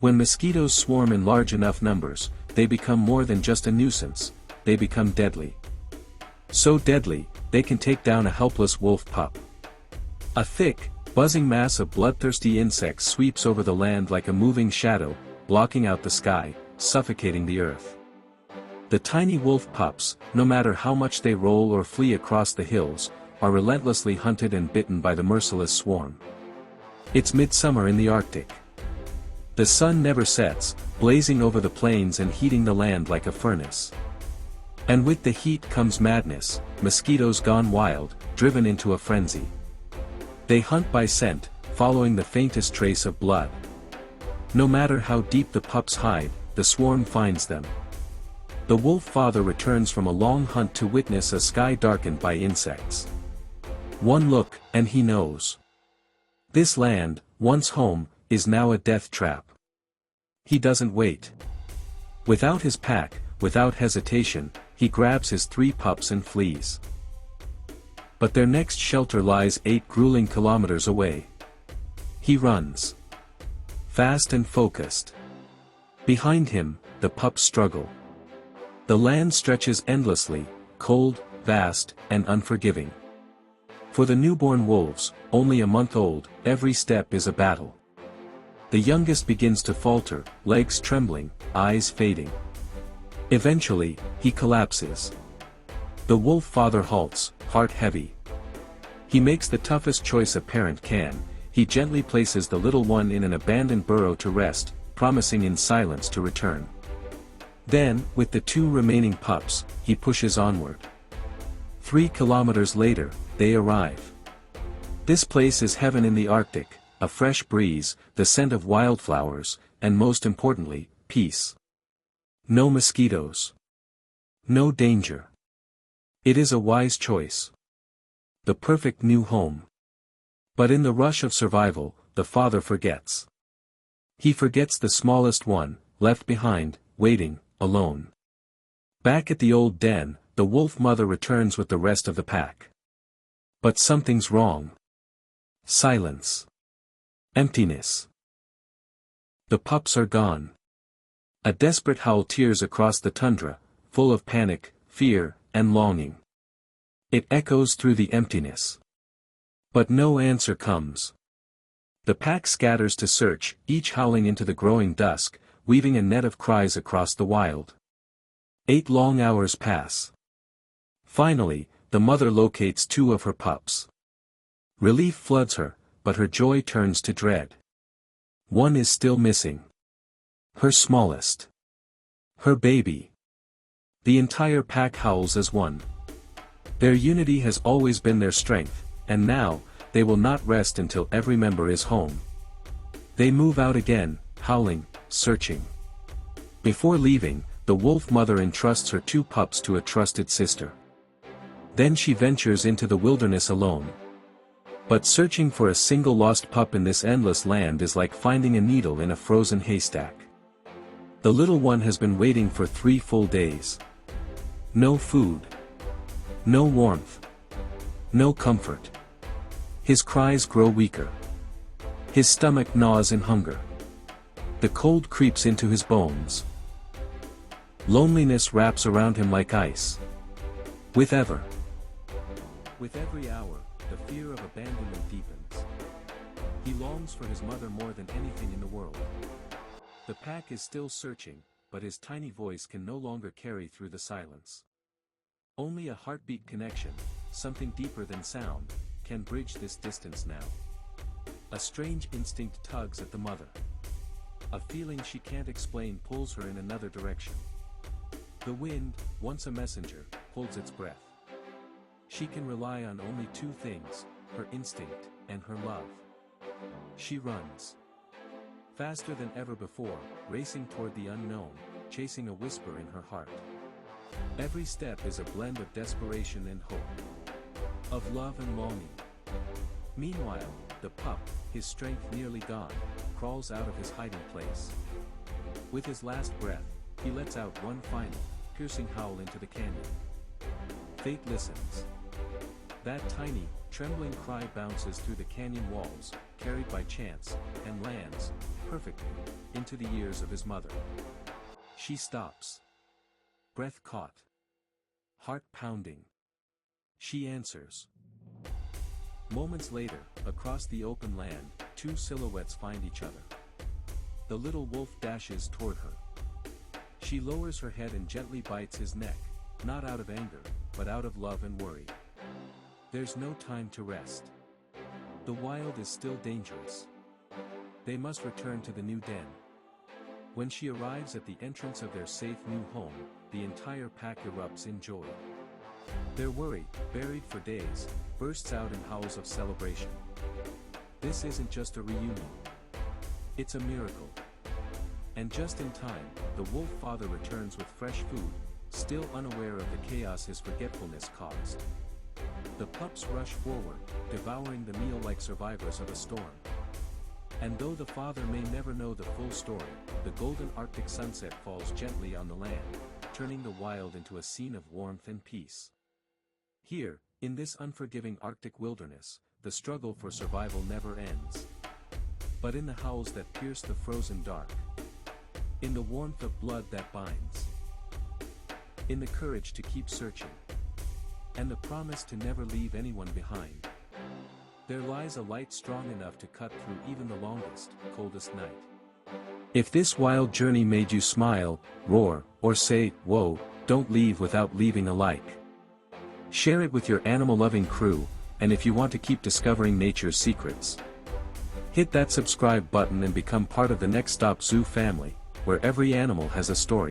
When mosquitoes swarm in large enough numbers, they become more than just a nuisance, they become deadly. So deadly, they can take down a helpless wolf pup. A thick, buzzing mass of bloodthirsty insects sweeps over the land like a moving shadow, blocking out the sky, suffocating the earth. The tiny wolf pups, no matter how much they roll or flee across the hills, are relentlessly hunted and bitten by the merciless swarm. It's midsummer in the Arctic. The sun never sets, blazing over the plains and heating the land like a furnace. And with the heat comes madness, mosquitoes gone wild, driven into a frenzy. They hunt by scent, following the faintest trace of blood. No matter how deep the pups hide, the swarm finds them. The wolf father returns from a long hunt to witness a sky darkened by insects. One look, and he knows. This land, once home, is now a death trap. He doesn't wait. Without his pack, without hesitation, he grabs his 3 pups and flees. But their next shelter lies 8 grueling kilometers away. He runs. Fast and focused. Behind him, the pups struggle. The land stretches endlessly, cold, vast, and unforgiving. For the newborn wolves, only a month old, every step is a battle. The youngest begins to falter, legs trembling, eyes fading. Eventually, he collapses. The wolf father halts, heart heavy. He makes the toughest choice a parent can, he gently places the little one in an abandoned burrow to rest, promising in silence to return. Then, with the 2 remaining pups, he pushes onward. 3 kilometers later, they arrive. This place is heaven in the Arctic, a fresh breeze, the scent of wildflowers, and most importantly, peace. No mosquitoes. No danger. It is a wise choice. The perfect new home. But in the rush of survival, the father forgets. He forgets the smallest one, left behind, waiting, alone. Back at the old den, the wolf mother returns with the rest of the pack. But something's wrong. Silence. Emptiness. The pups are gone. A desperate howl tears across the tundra, full of panic, fear, and longing. It echoes through the emptiness. But no answer comes. The pack scatters to search, each howling into the growing dusk, weaving a net of cries across the wild. 8 long hours pass. Finally, the mother locates 2 of her pups. Relief floods her, but her joy turns to dread. One is still missing. Her smallest. Her baby. The entire pack howls as one. Their unity has always been their strength, and now, they will not rest until every member is home. They move out again, howling, searching. Before leaving, the wolf mother entrusts her 2 pups to a trusted sister. Then she ventures into the wilderness alone. But searching for a single lost pup in this endless land is like finding a needle in a frozen haystack. The little one has been waiting for 3 full days. No food. No warmth. No comfort. His cries grow weaker. His stomach gnaws in hunger. The cold creeps into his bones. Loneliness wraps around him like ice. With every hour, the fear of abandonment deepens. He longs for his mother more than anything in the world. The pack is still searching, but his tiny voice can no longer carry through the silence. Only a heartbeat connection, something deeper than sound, can bridge this distance now. A strange instinct tugs at the mother. A feeling she can't explain pulls her in another direction. The wind, once a messenger, holds its breath. She can rely on only 2 things, her instinct, and her love. She runs. Faster than ever before, racing toward the unknown, chasing a whisper in her heart. Every step is a blend of desperation and hope. Of love and longing. Meanwhile, the pup, his strength nearly gone, crawls out of his hiding place. With his last breath, he lets out one final, piercing howl into the canyon. Fate listens. That tiny, trembling cry bounces through the canyon walls, carried by chance, and lands, perfectly, into the ears of his mother. She stops. Breath caught. Heart pounding. She answers. Moments later, across the open land, two silhouettes find each other. The little wolf dashes toward her. She lowers her head and gently bites his neck, not out of anger, but out of love and worry. There's no time to rest. The wild is still dangerous. They must return to the new den. When she arrives at the entrance of their safe new home, the entire pack erupts in joy. Their worry, buried for days, bursts out in howls of celebration. This isn't just a reunion. It's a miracle. And just in time, the wolf father returns with fresh food, still unaware of the chaos his forgetfulness caused. The pups rush forward, devouring the meal like survivors of a storm. And though the father may never know the full story, the golden Arctic sunset falls gently on the land, turning the wild into a scene of warmth and peace. Here, in this unforgiving Arctic wilderness, the struggle for survival never ends. But in the howls that pierce the frozen dark, in the warmth of blood that binds, in the courage to keep searching, and the promise to never leave anyone behind, there lies a light strong enough to cut through even the longest, coldest night. If this wild journey made you smile, roar, or say, "Whoa," don't leave without leaving a like. Share it with your animal-loving crew, and if you want to keep discovering nature's secrets, hit that subscribe button and become part of the Next Stop Zoo family, where every animal has a story.